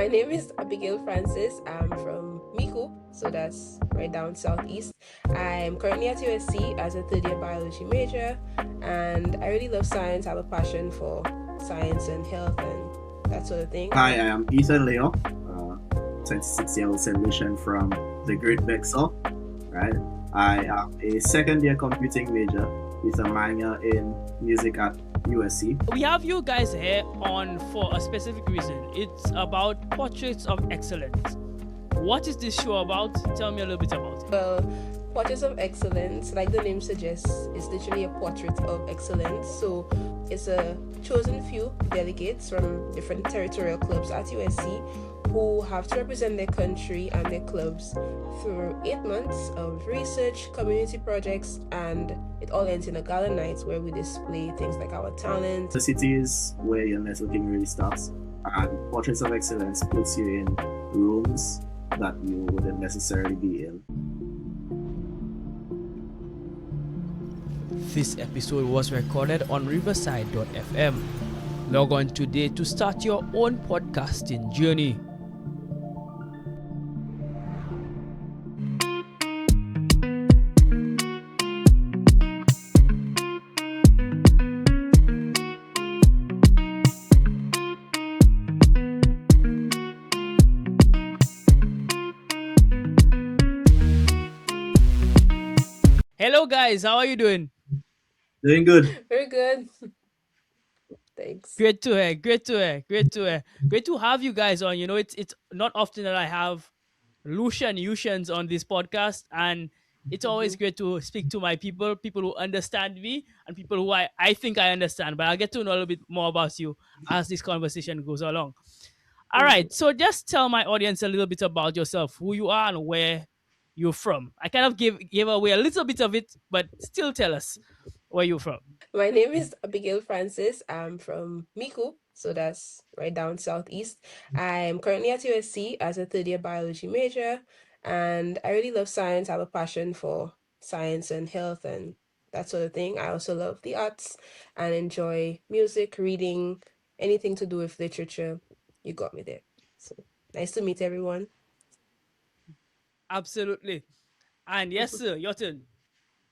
My name is Abigail Francis. I'm from Miku, so that's right down southeast. I'm currently at USC as a third year biology major, and I really love science. I have a passion for science and health and that sort of thing. Hi, I am Ethan Leo, 26-year-old solution from the Great Bexel, right? I am a second year computing major with a minor in music at USC. We have you guys here on for a specific reason. It's about portraits of excellence. What is this show about? Tell me a little bit about it. Well, Portraits of Excellence, like the name suggests, is literally a portrait of excellence. So it's a chosen few delegates from different territorial clubs at USC who have to represent their country and their clubs through 8 months of research, community projects, and it all ends in a gala night where we display things like our talent. The city is where your networking really starts, and Portraits of Excellence puts you in rooms that you wouldn't necessarily be in. This episode was recorded on riverside.fm. Log on today to start your own podcasting journey. Hello guys, how are you doing? Doing good. Very good. Thanks. Great to hear. Great to have you guys on. You know, it's not often that I have Lucian Yushans on this podcast, and it's always great to speak to my people who understand me and people who I think I understand. But I'll get to know a little bit more about you as this conversation goes along. All right, so just tell my audience a little bit about yourself, who you are and where you're from. I kind of gave away a little bit of it, but still tell us where you're from. My name is Abigail Francis. I'm from Miku, so that's right down southeast. I'm currently at USC as a third year biology major, and I really love science. I have a passion for science and health and that sort of thing. I also love the arts and enjoy music, reading, anything to do with literature. You got me there. So nice to meet everyone. Absolutely. And yes, sir, your turn.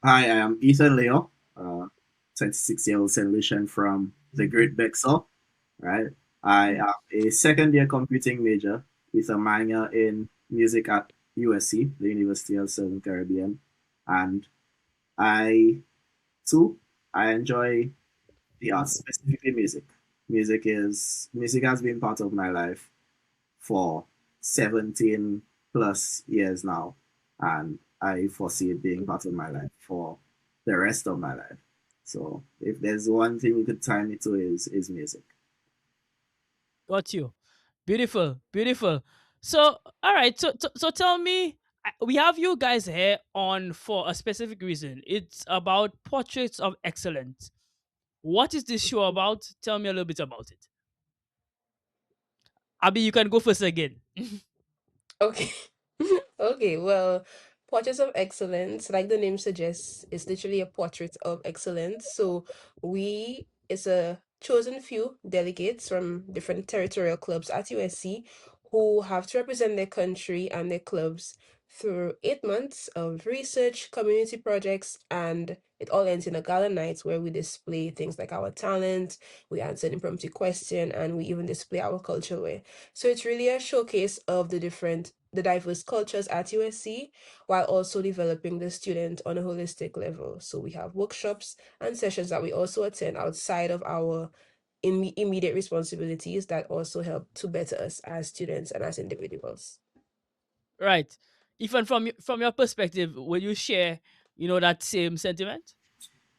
Hi, I am Ethan Leo, 26-year-old solution from the Great Bexel, right? I am a second year computing major with a minor in music at USC, the University of Southern Caribbean. And I, too, I enjoy the arts, specifically music. Music has been part of my life for 17 plus years now. And I foresee it being part of my life for the rest of my life. So if there's one thing we could tie me to is music. Got you. Beautiful. So, all right. So tell me, we have you guys here on for a specific reason. It's about portraits of excellence. What is this show about? Tell me a little bit about it. Abby, you can go first again. Okay. Okay, well, Portraits of Excellence, like the name suggests, is literally a portrait of excellence. So it's a chosen few delegates from different territorial clubs at USC who have to represent their country and their clubs through 8 months of research, community projects, and it all ends in a gala night where we display things like our talent, we answer an impromptu question, and we even display our culture wear. So it's really a showcase of the diverse cultures at USC while also developing the student on a holistic level. So we have workshops and sessions that we also attend outside of our immediate responsibilities that also help to better us as students and as individuals. Right. Even from your perspective, will you share, that same sentiment?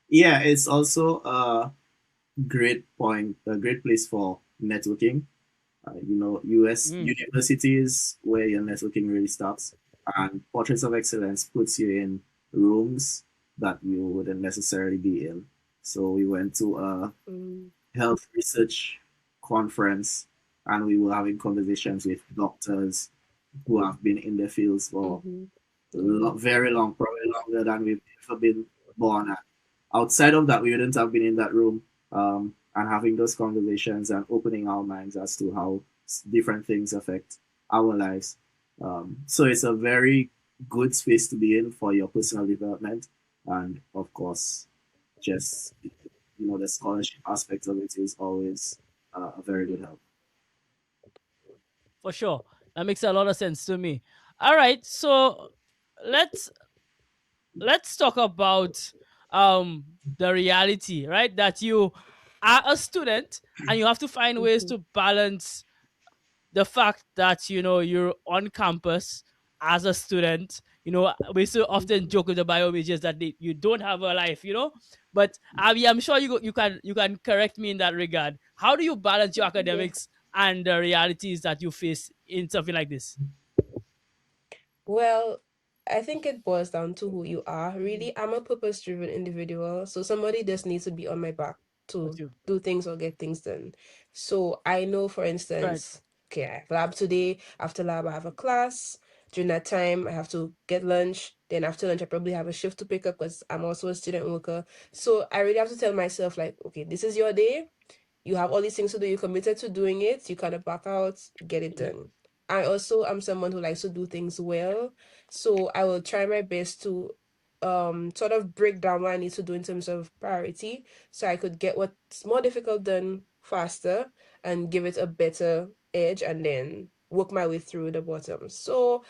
Yeah, it's also a a great place for networking. US Mm. universities where your networking really starts, and Portraits of Excellence puts you in rooms that you wouldn't necessarily be in. So we went to a Mm, health research conference, and we were having conversations with doctors who have been in the fields for mm-hmm. very long, probably longer than we've ever been born. And outside of that, we wouldn't have been in that room and having those conversations and opening our minds as to how different things affect our lives. So it's a very good space to be in for your personal development, and of course, just the scholarship aspect of it is always a very good help. For sure. That makes a lot of sense to me. All right, so let's let's talk about the reality, right? That you are a student and you have to find ways Mhm. to balance the fact that you're on campus as a student. We so often Mhm. joke with the bio majors that you don't have a life, but I'm sure you can correct me in that regard. How do you balance your Yeah. academics and the realities that you face in something like this? Well, I think it boils down to who you are. Really, I'm a purpose-driven individual, so somebody just needs to be on my back Got to you. do things or get things done. So I know, for Right. instance, okay, I have lab today. After lab, I have a class. During that time, I have to get lunch. Then after lunch, I probably have a shift to pick up because I'm also a student worker. So I really have to tell myself, like, okay, this is your day. You have all these things to do, you're committed to doing it, you kind of back out, get it Mhm. done. I also am someone who likes to do things well, so I will try my best to sort of break down what I need to do in terms of priority so I could get what's more difficult done faster and give it a better edge and then work my way through the bottom. So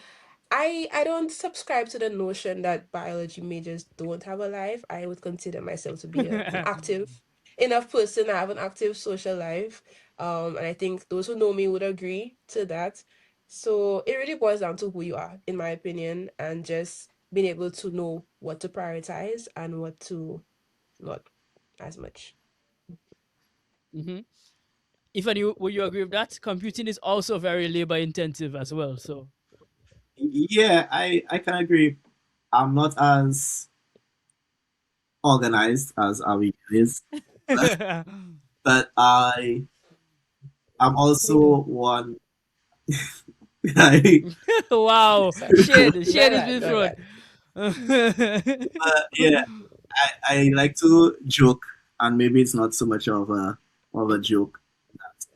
I don't subscribe to the notion that biology majors don't have a life. I would consider myself to be an active enough person. I have an active social life. And I think those who know me would agree to that. So it really boils down to who you are, in my opinion, and just being able to know what to prioritize and what to not as much. Mhm. Even you, would you agree with that? Computing is also very labor intensive as well. So Yeah, I can agree. I'm not as organized as Abigail is, but I'm Yeah. also one. I, wow, Sorry. My shade is bad, being my thrown. bad. yeah, I like to joke, and maybe it's not so much of a joke.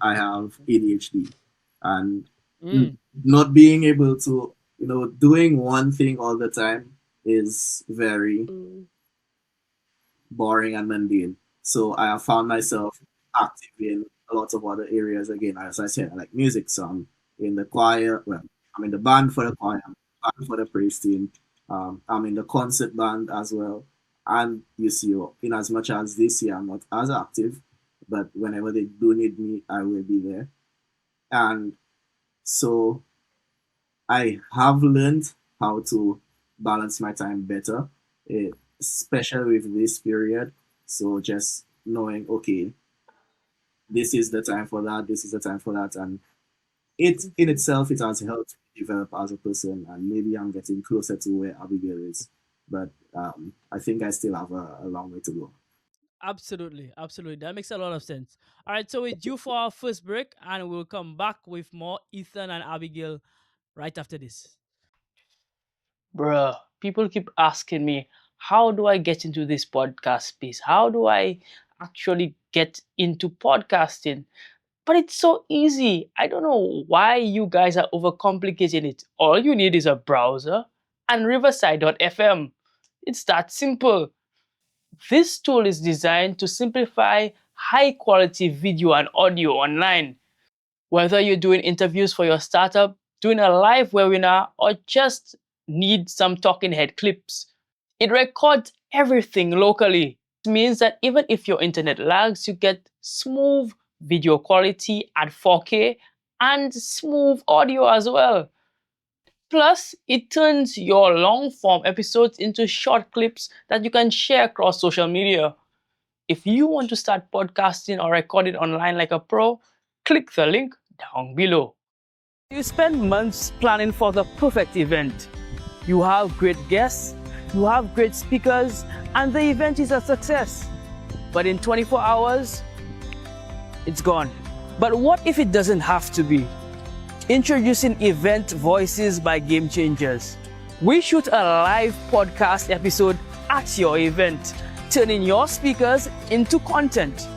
I have ADHD, and Mm, not being able to, doing one thing all the time is very Mm, boring and mundane. So I have found myself active in a lot of other areas. Again, as I said, I like music, so I'm in the choir. Well, I'm in the band for the choir, I'm in the band for the praise team. I'm in the concert band as well. And you see, in as much as this year I'm not as active, but whenever they do need me, I will be there. And so I have learned how to balance my time better, especially with this period. So just knowing, okay, this is the time for that, this is the time for that, and it in mhm. itself it has helped me develop as a person, and maybe I'm getting closer to where Abigail is, but I think I still have a long way to go. absolutely, absolutely. That makes a lot of sense. All right, so we're due for our first break, and we'll come back with more Ethan and Abigail right after this. Bruh, people keep asking me, how do I get into this podcast space? How do I actually get into podcasting? But it's so easy. I don't know why you guys are overcomplicating it. All you need is a browser and riverside.fm. It's that simple. This tool is designed to simplify high quality video and audio online. Whether you're doing interviews for your startup, doing a live webinar, or just need some talking head clips, it records everything locally. Means that even if your internet lags, you get smooth video quality at 4K and smooth audio as well. Plus, it turns your long form episodes into short clips that you can share across social media. If you want to start podcasting or recording online like a pro, click the link down below. You spend months planning for the perfect event. You have great guests, you have great speakers, and the event is a success. But in 24 hours, it's gone. But what if it doesn't have to be? Introducing Event Voices by Game Changers. We shoot a live podcast episode at your event, turning your speakers into content.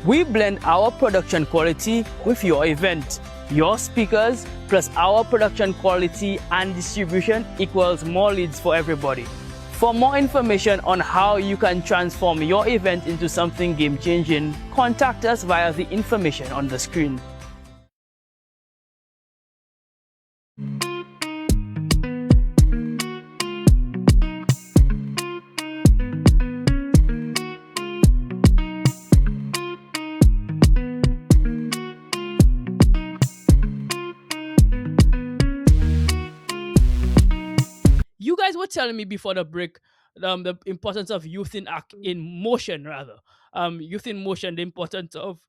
We blend our production quality with your event. Your speakers plus our production quality and distribution equals more leads for everybody. For more information on how you can transform your event into something game changing, contact us via the information on the screen. You guys were telling me before the break, the importance of youth in motion, rather, youth in motion, the importance of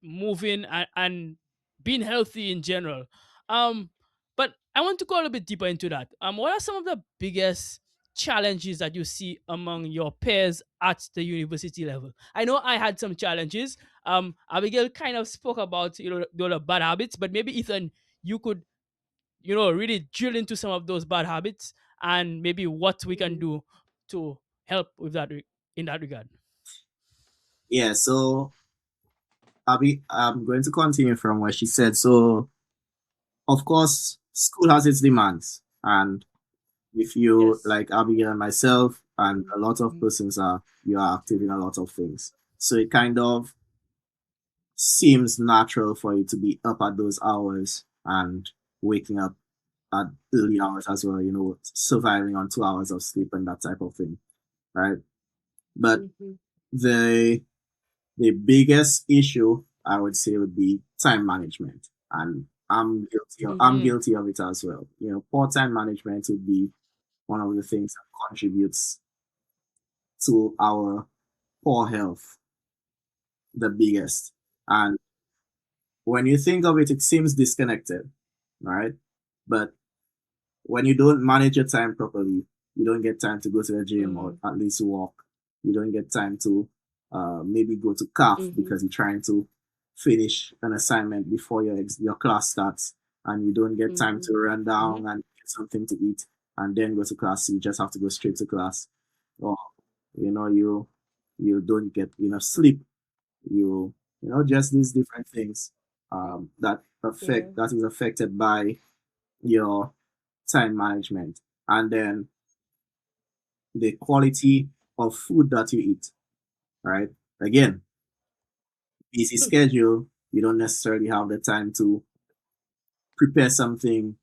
moving and being healthy in general. But I want to go a little bit deeper into that. What are some of the biggest challenges that you see among your peers at the university level? I know I had some challenges. Abigail kind of spoke about the bad habits, but maybe Ethan, you could really drill into some of those bad habits and maybe what we can Mhm. do to help with that in that regard. Yeah, so I'm going to continue from what she said. So, of course, school has its demands, and if you Yes. like Abigail and myself, and Mhm. a lot of persons are you are active in a lot of things. So it kind of seems natural for you to be up at those hours and waking up at early hours as well, surviving on 2 hours of sleep and that type of thing, right? But Mhm. the the biggest issue I would say would be time management. And I'm Mm-hmm. guilty of it as well. Poor time management would be one of the things that contributes to our poor health the biggest. And when you think of it, it seems disconnected, right? But when you don't manage your time properly, you don't get time to go to the gym or Mhm. at least walk. You don't get time to maybe go to CAF Mhm. because you're trying to finish an assignment before your class starts, and you don't get time to Mhm. run Mm-hmm. down and get something to eat and then go to class. You just have to go straight to class, or you don't get enough sleep. Just these different things Yeah. that is affected by your time management, and then the quality of food that you eat, right? Again, busy schedule, you don't necessarily have the time to prepare something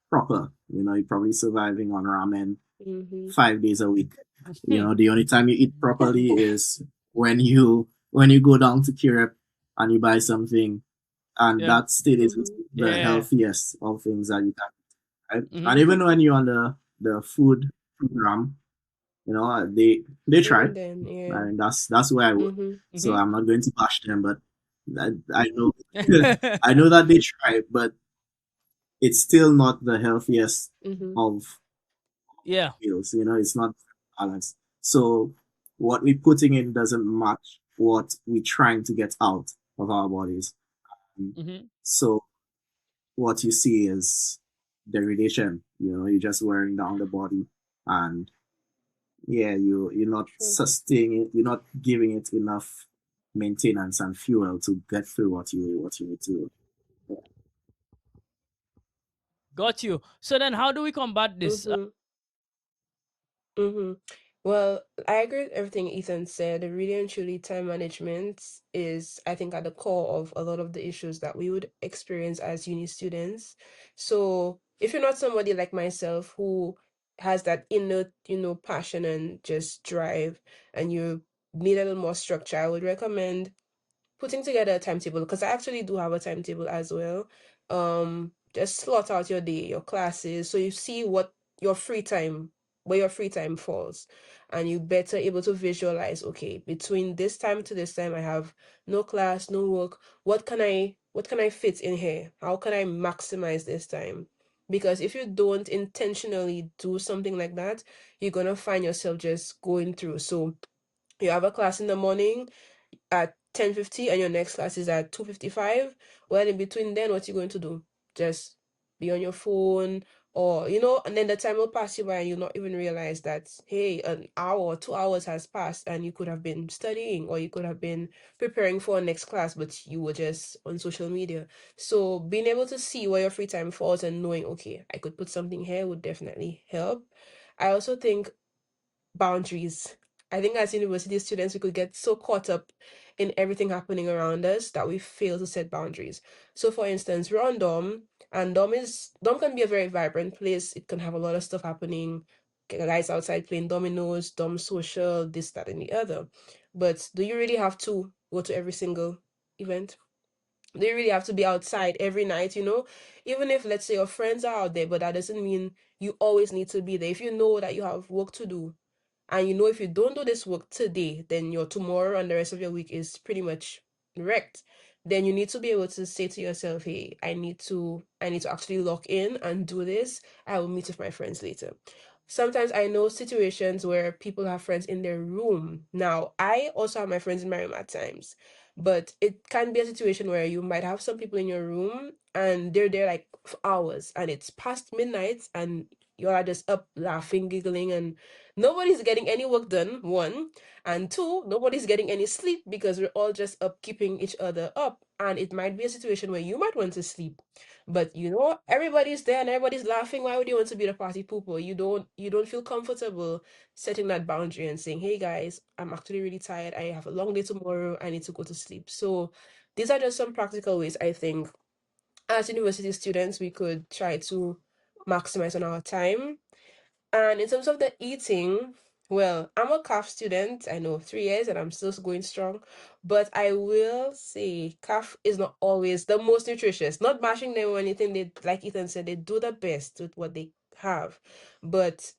proper. You're probably surviving on ramen Mhm. 5 days a week. The only time you eat properly is when you go down to Kirep and you buy something, and Yeah. that still isn't Mhm. the Yeah. healthiest of things that you can, right? And Mm-hmm. even when you're on the food program, they try, Even then, yeah. and that's where I would. Mhm. So Mm-hmm. I'm not going to bash them, but I know I know that they try, but it's still not the healthiest Mhm. of Yeah. meals. It's not balanced. So what we're putting in doesn't match what we're trying to get out of our bodies. Mm-hmm. So what you see is degradation. You're just wearing down the body, and yeah, you're not True. sustaining it, you're not giving it enough maintenance and fuel to get through what you need to. Got you. So then, how do we combat this? Mhm. Mhm. Well, I agree with everything Ethan said. Really and truly, time management is, I think, at the core of a lot of the issues that we would experience as uni students. So, if you're not somebody like myself who has that inner, passion and just drive, and you need a little more structure, I would recommend putting together a timetable because I actually do have a timetable as well. Just slot out your day, your classes, so you see what your free time, where your free time falls, and you better able to visualize. Okay, between this time to this time, I have no class, no work. What can I fit in here? How can I maximize this time? Because if you don't intentionally do something like that, you're gonna find yourself just going through. So you have a class in the morning at 10:50 and your next class is at 2:55, well, in between then, what you going to do? Just be on your phone or and then the time will pass you by and you'll not even realize that, hey, an hour or 2 hours has passed and you could have been studying or you could have been preparing for a next class, but you were just on social media. So being able to see where your free time falls and knowing, okay, I could put something here would definitely help. I also think boundaries. I think as university students, we could get so caught up in everything happening around us that we fail to set boundaries. So, for instance, we're on dorm, and dorm can be a very vibrant place. It can have a lot of stuff happening. Guys outside playing dominoes, dorm social, this, that, and the other. But do you really have to go to every single event? Do you really have to be outside every night? Even if, let's say, your friends are out there, but that doesn't mean you always need to be there. If you know that you have work to do, and if you don't do this work today, then your tomorrow and the rest of your week is pretty much wrecked. Then you need to be able to say to yourself, hey, I need to actually lock in and do this. I will meet with my friends later. Sometimes I know situations where people have friends in their room. Now, I also have my friends in my room at times, but it can be a situation where you might have some people in your room and they're there like for hours and it's past midnight and you are just up laughing, giggling, and nobody's getting any work done, one. And two, nobody's getting any sleep because we're all just up keeping each other up. And it might be a situation where you might want to sleep. But everybody's there and everybody's laughing. Why would you want to be the party pooper? You don't feel comfortable setting that boundary and saying, hey guys, I'm actually really tired. I have a long day tomorrow. I need to go to sleep. So these are just some practical ways I think as university students we could try to maximize on our time. And in terms of the eating, well, I'm a CAF student. I know 3 years and I'm still going strong. But I will say CAF is not always the most nutritious. Not bashing them or anything. They, like Ethan said, they do the best with what they have. But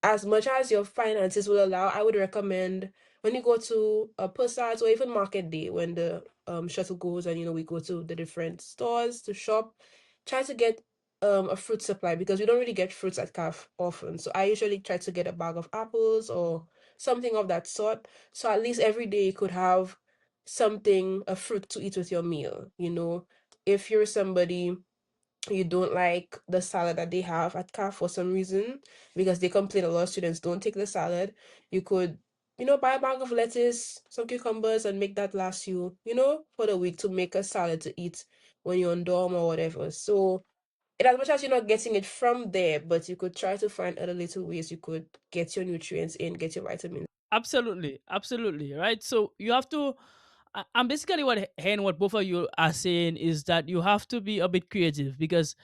as much as your finances will allow, I would recommend when you go to a Passage or even Market Day when the shuttle goes and we go to the different stores to shop, try to get a fruit supply because we don't really get fruits at CAF often. So I usually try to get a bag of apples or something of that sort. So at least every day you could have something, a fruit to eat with your meal. If you're somebody you don't like the salad that they have at CAF for some reason, because they complain a lot of students don't take the salad, you could, buy a bag of lettuce, some cucumbers, and make that last you, for the week to make a salad to eat when you're on dorm or whatever. So, in as much as you're not getting it from there, but you could try to find other little ways you could get your nutrients in, get your vitamins. Absolutely, absolutely, right? So you have to. And basically, what both of you are saying is that you have to be a bit creative because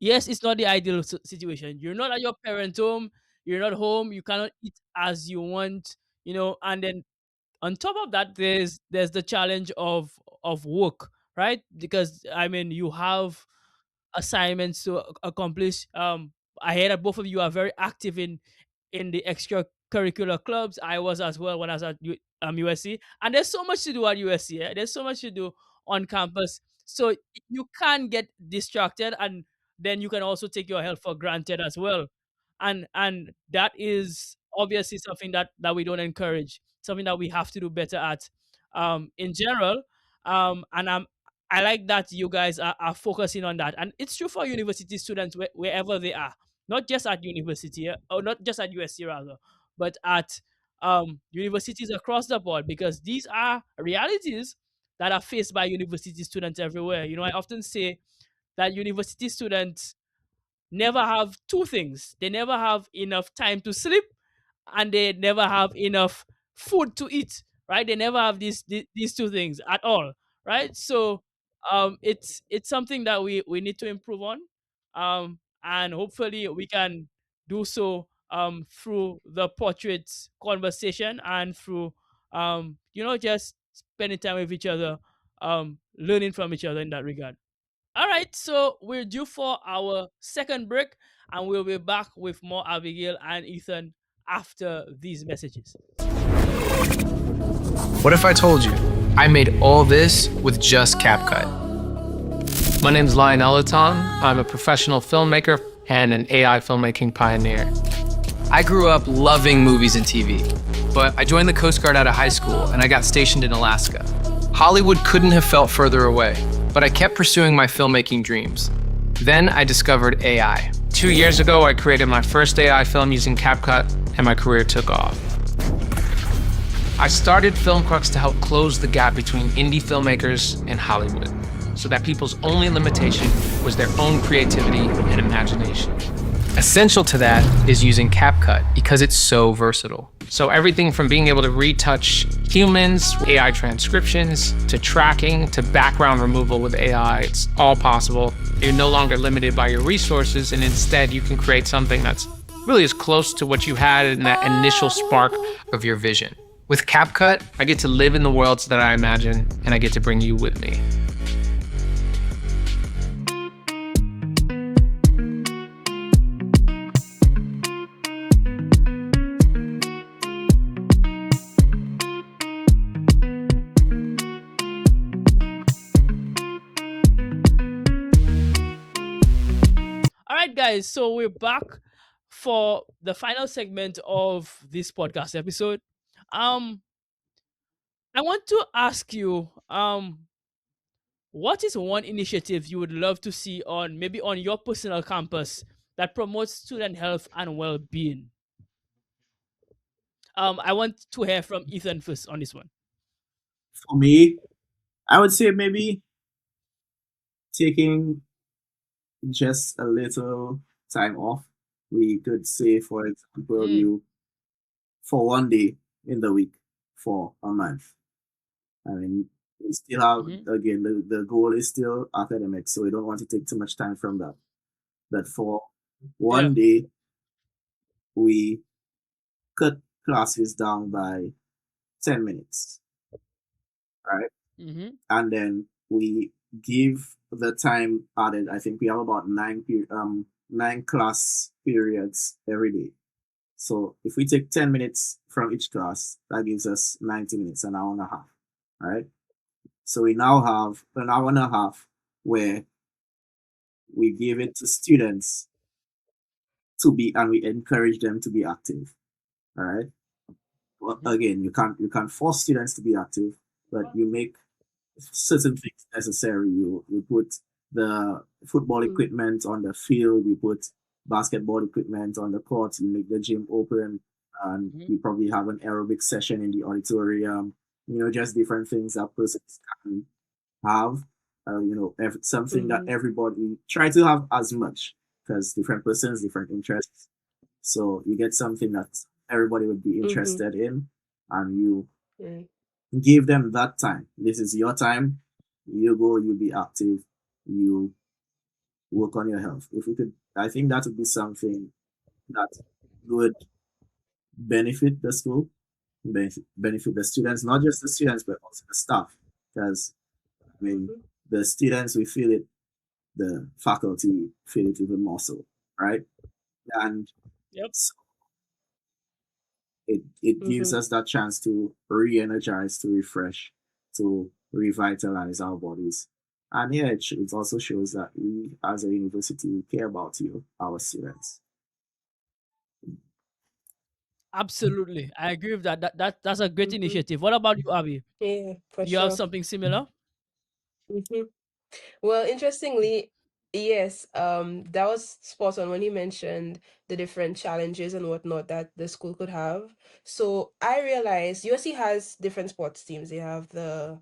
yes, it's not the ideal situation. You're not at your parents' home. You're not home. You cannot eat as you want. And then on top of that, there's the challenge of work, right? Because I mean, you have assignments to accomplish. I hear that both of you are very active in the extracurricular clubs. I was as well when I was at USC, and there's so much to do at USC. There's so much to do on campus, so you can get distracted, and then you can also take your health for granted as well, and that is obviously something that we don't encourage, something that we have to do better at, in general. And I like that you guys are focusing on that. And it's true for university students wherever they are, not just at university, or not just at USC rather, but at universities across the board, because these are realities that are faced by university students everywhere. I often say that university students never have two things: they never have enough time to sleep, and they never have enough food to eat, right? They never have these two things at all, right? So it's something that we need to improve on, and hopefully we can do so through the portraits conversation and through just spending time with each other, learning from each other in that regard. All right, so we're due for our second break, and we'll be back with more Abigail and Ethan after these messages. What if I told you I made all this with just CapCut? My name's Lionel Eton. I'm a professional filmmaker and an AI filmmaking pioneer. I grew up loving movies and TV, but I joined the Coast Guard out of high school and I got stationed in Alaska. Hollywood couldn't have felt further away, but I kept pursuing my filmmaking dreams. Then I discovered AI, 2 years ago, I created my first AI film using CapCut, and my career took off. I started Film Crux to help close the gap between indie filmmakers and Hollywood, so that people's only limitation was their own creativity and imagination. Essential to that is using CapCut because it's so versatile. So everything from being able to retouch humans, AI transcriptions, to tracking, to background removal with AI, it's all possible. You're no longer limited by your resources, and instead you can create something that's really as close to what you had in that initial spark of your vision. With CapCut, I get to live in the worlds that I imagine, and I get to bring you with me. All right, guys. So we're back for the final segment of this podcast episode. Um, I want to ask you, what is one initiative you would love to see on maybe on your personal campus that promotes student health and well-being? I want to hear from Ethan first on this one. For me, I would say maybe taking just a little time off. We could say, for example, Mm, you for 1 day in the week for a month. I mean, we still have, mm-hmm. again, the goal is still academic, so we don't want to take too much time from that. But for Yeah. 1 day, we cut classes down by 10 minutes, right? Mm-hmm. And then we give the time added. I think we have about nine class periods every day. So if we take 10 minutes from each class, that gives us 90 minutes, an hour and a half, right? So we now have an hour and a half where we give it to students to be, and we encourage them to be active, all right? Well, Mm-hmm. again, you can't force students to be active, but you make certain things necessary. You put the football Mm, equipment on the field, you put basketball equipment on the court, you make the gym open, and Mm-hmm. you probably have an aerobic session in the auditorium. Just different things that persons can have. Something that mhm, everybody try to have as much, because different persons, different interests. So you get something that everybody would be mhm, interested in, and you mm, give them that time. This is your time. You go, you be active, you work on your health. If we could, I think that would be something that would benefit the school, benefit the students, not just the students, but also the staff. Because, I mean, mhm, the students, we feel it, the faculty feel it even more so, right? And Yep. so it gives mhm. us that chance to re-energize, to refresh, to revitalize our bodies. And yeah, it also shows that we as a university we care about you, our students. Absolutely, I agree with that. That's a great Mhm. initiative. What about you, Abby? Yeah, for You have sure. something similar? Mhm. Well, interestingly, yes, that was spot on when you mentioned the different challenges and whatnot that the school could have. So I realized USC has different sports teams. They have the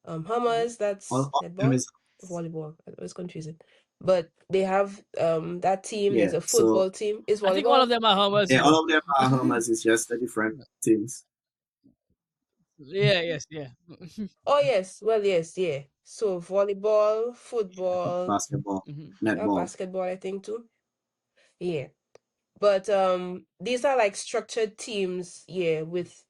Mm-hmm. Hummers, that's All of them netball, is volleyball. It was confusing. But they have that team, there's yeah. a So football team. Is I think all volleyball? of them are Hummers, yeah, you know. all of them are homers. It's just the different teams. Yeah. Yes. Yeah. Oh yes, well yes, yeah. So volleyball, football, Basketball, Mm-hmm. they have netball. basketball, I think too. Yeah. But these are like structured teams, yeah, with,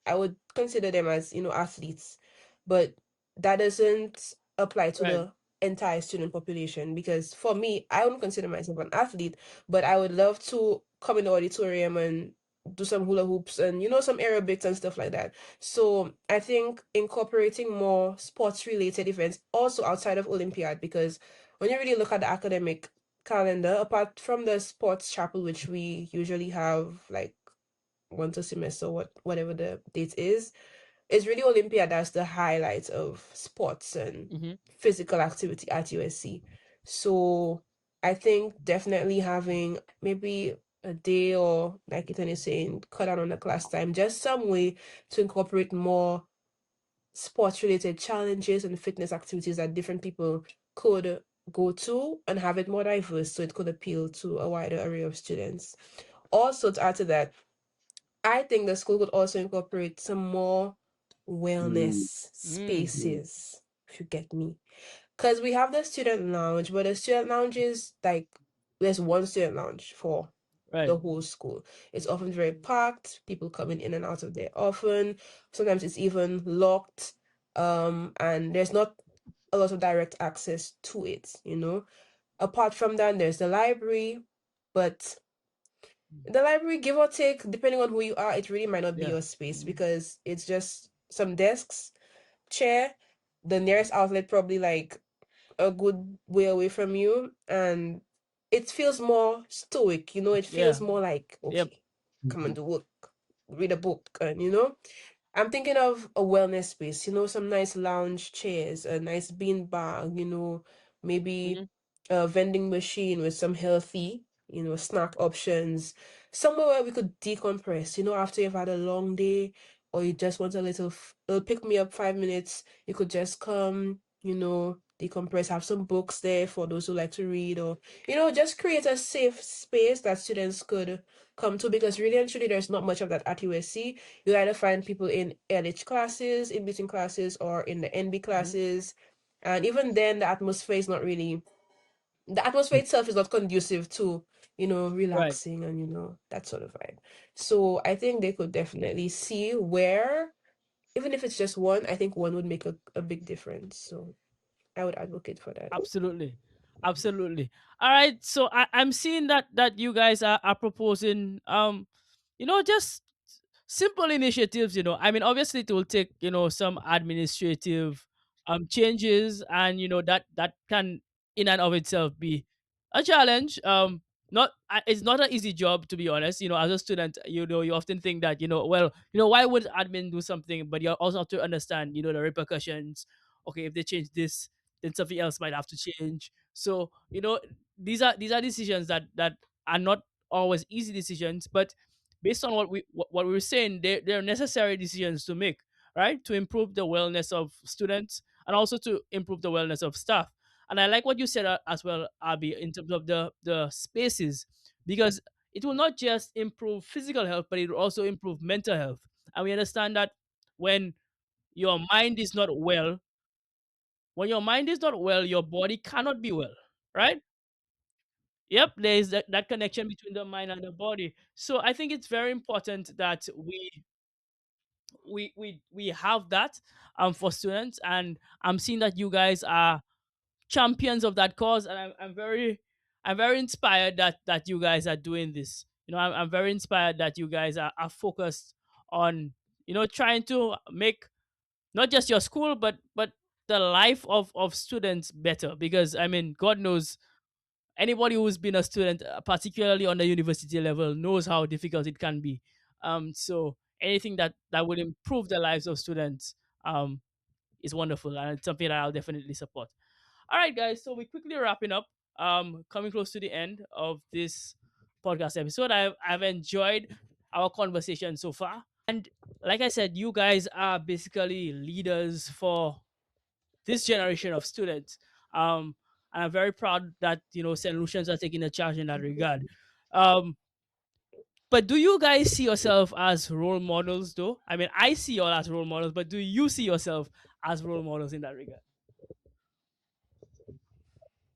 I would consider them as, athletes. But that doesn't apply to Right. the entire student population because for me, I wouldn't consider myself an athlete, but I would love to come in the auditorium and do some hula hoops and some aerobics and stuff like that. So I think incorporating more sports related events also outside of Olympiad because when you really look at the academic calendar, apart from the sports chapel, which we usually have like once a semester, whatever the date is, it's really Olympia that's the highlight of sports and Mm-hmm. physical activity at USC. So I think definitely having maybe a day, or like Ethan is saying, cut down on the class time, just some way to incorporate more sports related challenges and fitness activities that different people could go to, and have it more diverse so it could appeal to a wider array of students. Also, to add to that, I think the school could also incorporate some more Mm, wellness Mm, mm, spaces, if you get me. Because we have the student lounge, but the student lounge is like, there's one student lounge for right. the whole school. It's often very packed, people coming in and out of there often. Sometimes it's even locked, and there's not a lot of direct access to it. Apart from that, there's the library, but the library, give or take, depending on who you are, it really might not be Yeah. your space, because it's just some desks, chair, the nearest outlet probably like a good way away from you, and it feels more stoic. It feels Yeah. more like, Yep. okay, come and do work, read a book, and I'm thinking of a wellness space, some nice lounge chairs, a nice bean bag, maybe Mhm. a vending machine with some healthy, snack options, somewhere where we could decompress, after you've had a long day, or you just want a little pick me up 5 minutes, you could just come, decompress, have some books there for those who like to read, or, just create a safe space that students could come to, because really and truly there's not much of that at USC. You either find people in LH classes, in between classes, or in the NB Mhm. classes. And even then, the atmosphere itself is not conducive to, Right. relaxing and, that sort of vibe. So I think they could definitely see where, even if it's just one, I think one would make a big difference. So I would advocate for that. Absolutely. Absolutely. All right. So I'm seeing that you guys are proposing just simple initiatives. I mean, obviously it will take some administrative changes, and that can in and of itself be a challenge. Not It's not an easy job, to be honest. As a student, you often think that well, why would admin do something, but you also have to understand the repercussions. Okay, if they change this, then something else might have to change. So these are decisions that are not always easy decisions, but based on what we were saying, they're necessary decisions to make, right, to improve the wellness of students and also to improve the wellness of staff. And I like what you said as well, Abby, in terms of the spaces, because it will not just improve physical health, but it will also improve mental health. And we understand that when your mind is not well, your body cannot be well, right? Yep, there is that connection between the mind and the body. So I think it's very important that we have that for students, and I'm seeing that you guys are champions of that cause, and I'm very inspired that you guys are doing this. I'm very inspired that you guys are focused on trying to make not just your school, but the life of students better, because I mean, God knows, anybody who's been a student, particularly on the university level, knows how difficult it can be. So anything that would improve the lives of students um is wonderful, and it's something that I'll definitely support. All right, guys, so we're quickly wrapping up, coming close to the end of this podcast episode. I've enjoyed our conversation so far, and like I said, you guys are basically leaders for this generation of students. Um, and I'm very proud that St. Lucians are taking a charge in that regard. Um, but do you guys see yourself as role models, though? I mean, I see you all as role models, but do you see yourself as role models in that regard?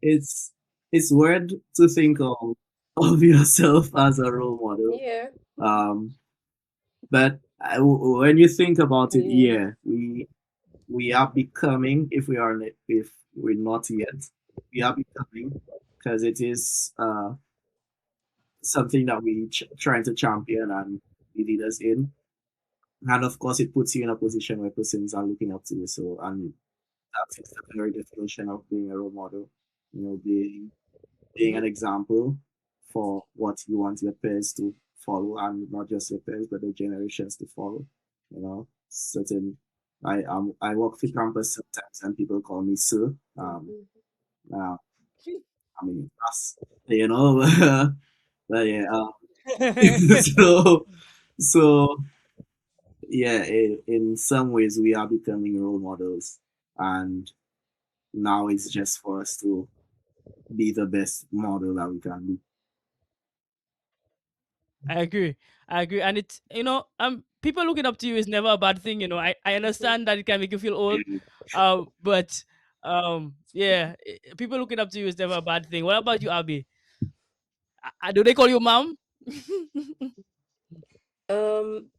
it's it's weird to think of yourself as a role model. Yeah. Um, but when you think about it, Yeah. yeah, we are becoming, if we're not yet, we are becoming, because it is something that we trying to champion and be leaders in. And of course, it puts you in a position where persons are looking up to you. So, and that is the very definition of being a role model. Being Hmm. an example for what you want your peers to follow, and not just your peers, but the generations to follow. Certain. I work for campus sometimes, and people call me sir. Mhm. Uh, I mean, that's, you know, but yeah, so, so yeah, in some ways we are becoming role models, and now it's just for us to be the best model that we can be. I agree. I agree. And it's, people looking up to you is never a bad thing. I Mhm. understand that it can make you feel old. Yeah. But yeah, people looking up to you is never a bad thing. What about you, Abby? Do they call you mom? Um,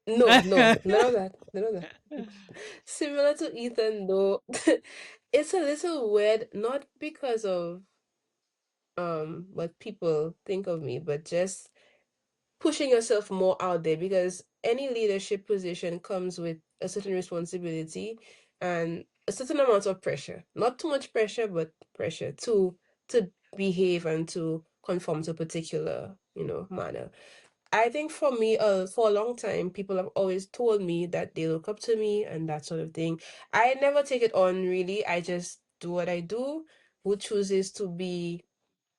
no, no, none of that, none of that. Similar to Ethan, though, it's a little weird, not because of what people think of me, but just pushing yourself more out there because any leadership position comes with a certain responsibility and a certain amount of pressure. Not too much pressure, but pressure to behave and to conform to a particular, manner. I think for me, for a long time, people have always told me that they look up to me and that sort of thing. I never take it on really. I just do what I do. Who chooses to be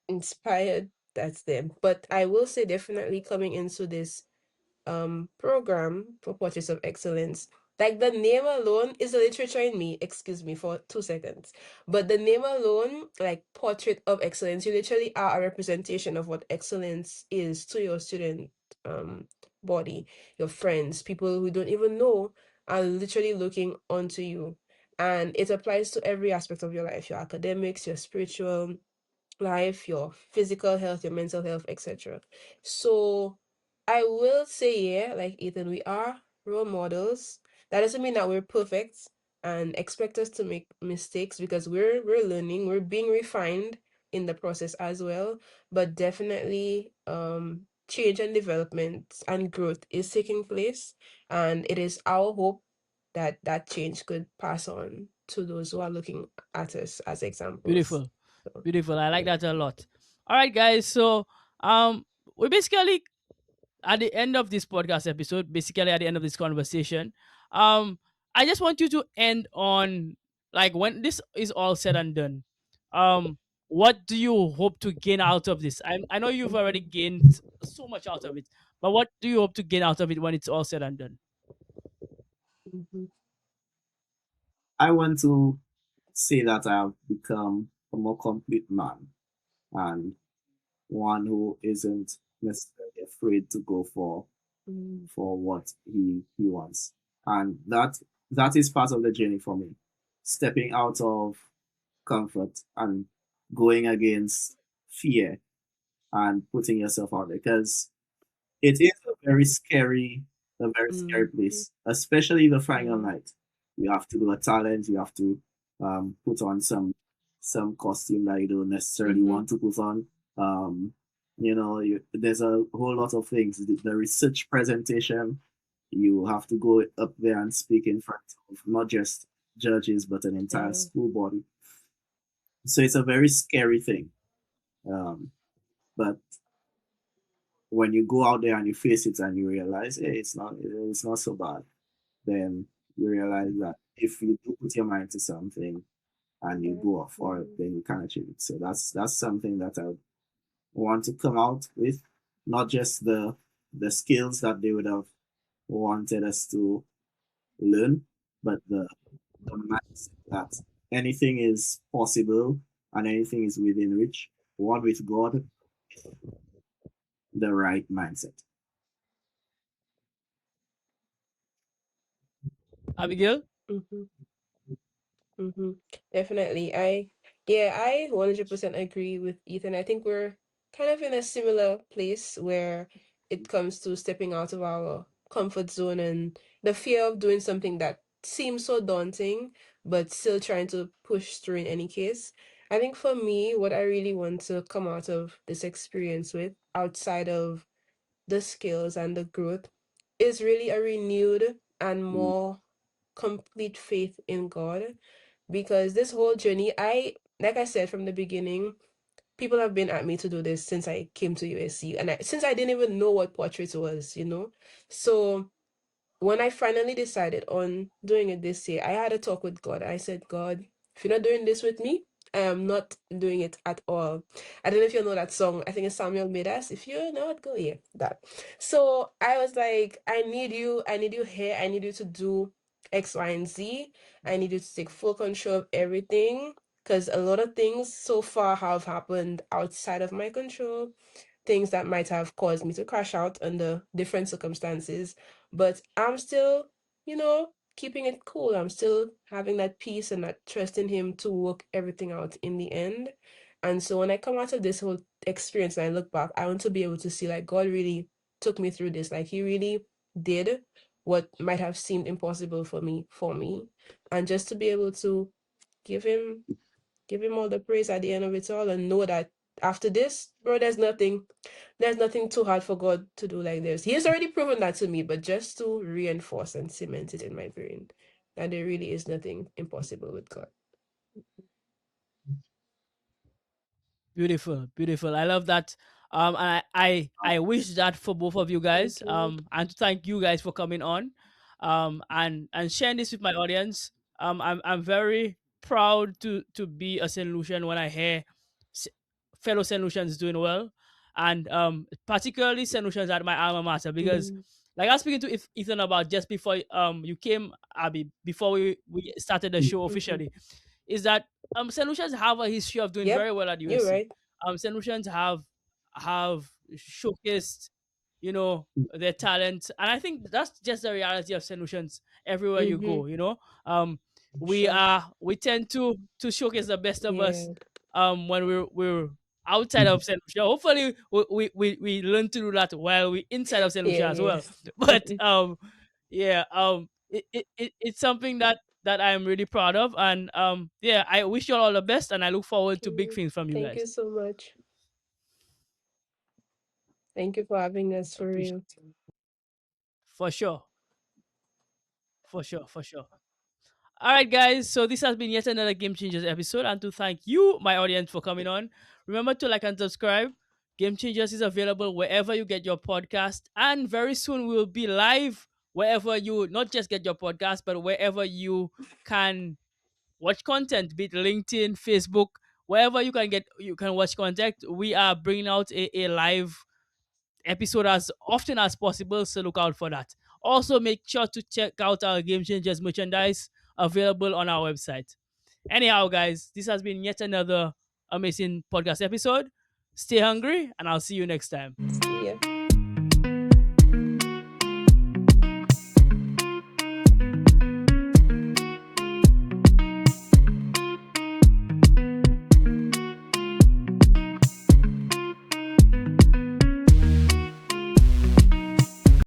inspired, that's them. But I will say definitely coming into this program for Portraits of Excellence. Like the name alone is the literature in me. Excuse me for 2 seconds. But the name alone, like Portrait of Excellence, you literally are a representation of what excellence is to your student um body, your friends, people who don't even know are literally looking onto you. And it applies to every aspect of your life, your academics, your spiritual life, your physical health, your mental health, etc. So I will say, yeah, like Ethan, we are role models. That doesn't mean that we're perfect and expect us to make mistakes because we're learning, we're being refined in the process as well. But definitely change and development and growth is taking place, and it is our hope that that change could pass on to those who are looking at us as examples. Beautiful. So, Beautiful. I like yeah. that a lot. All right, guys. So um we basically at the end of this podcast episode, basically at the end of this conversation, um, I just want you to end on, like, when this is all said and done, um, what do you hope to gain out of this? I know you've already Mhm, gained so much out of it, but what do you hope to gain out of it when it's all said and done? mhm, I want to say that I've become a more complete man, and one who isn't necessarily afraid to go mhm, for what he wants. And that is part of the journey for me. Stepping out of comfort and going against fear and putting yourself out there, because it is a very scary mhm, place, especially the final mhm, night. You have to do a talent, you have to put on some costume that you don't necessarily mhm, want to put on. Um, there's a whole lot of things. The research presentation, you have to go up there and speak in front of not just judges but an entire yeah, school body. So it's a very scary thing. Um, but when you go out there and you face it and you realize, hey, it's not so bad, then you realize that if you do put your mind to something and you go off for it, mhm, then you can achieve it. So that's something that I want to come out with, not just the skills that they would have wanted us to learn, but the mindset that anything is possible and anything is within reach. One with God, the right mindset. Abigail? mhm. Mm-hmm. Definitely. Yeah, I 100% agree with Ethan. I think we're kind of in a similar place where it comes to stepping out of our comfort zone and the fear of doing something that seems so daunting, but still trying to push through in any case. I think for me, what I really want to come out of this experience with, outside of the skills and the growth, is really a renewed and Mm, more complete faith in God, because this whole journey, like I said from the beginning, people have been at me to do this since I came to USC, and since I didn't even know what portraits was. So when I finally decided on doing it this year, I had a talk with God. I said, God, if you're not doing this with me, I am not doing it at all. I don't know if you know that song. I think it's Samuel Midas. If you know it, go here. That. So I was like, I need you. I need you here. I need you to do X, Y, and Z. I need you to take full control of everything. Because a lot of things so far have happened outside of my control, things that might have caused me to crash out under different circumstances. But I'm still, keeping it cool. I'm still having that peace and that trust in him to work everything out in the end. And so when I come out of this whole experience and I look back, I want to be able to see like God really took me through this. Like he really did what might have seemed impossible for me. And just to be able to give him give him all the praise at the end of it all and know that after this, bro, there's nothing too hard for God to do like this. He has already proven that to me, but just to reinforce and cement it in my brain that there really is nothing impossible with God. Beautiful, beautiful. I love that. And I wish that for both of you Thank guys. you. And to thank you guys for coming on, and sharing this with my audience. I'm very proud to be a Saint Lucian when I hear s- fellow Saint Lucians doing well, and particularly Saint Lucians at my alma mater, because Mm, like I was speaking to Ethan about just before you came, Abby, before we started the show mhm. officially, is that St. Lucians have a history of doing Yep, very well at you're USC. right. St. Lucians have showcased, their talent, and I think that's just the reality of St. Lucians everywhere you Mm-hmm. go. Um, Sure. we tend to showcase the best of us Yeah. when we're outside of St. Lucia. Hopefully, we learn to do that while we inside of St. Lucia Yeah, as yeah. well. But yeah, it's something that I'm really proud of. And yeah, I wish you all the best, and I look forward to big Mm. things from you Thank you guys. so much. Thank you for having us for Appreciate real. for sure, for sure, for sure. All right, guys. So this has been yet another Game Changers episode, and to thank you, my audience, for coming on. Remember to like and subscribe. Game Changers is available wherever you get your podcast, and very soon we will be live wherever you not just get your podcast, but wherever you can watch content, be it LinkedIn, Facebook, wherever you can watch content. We are bringing out a live episode as often as possible, so look out for that. Also, make sure to check out our Game Changers merchandise available on our website. Anyhow, guys, this has been yet another amazing podcast episode. Stay hungry, and I'll see you next time.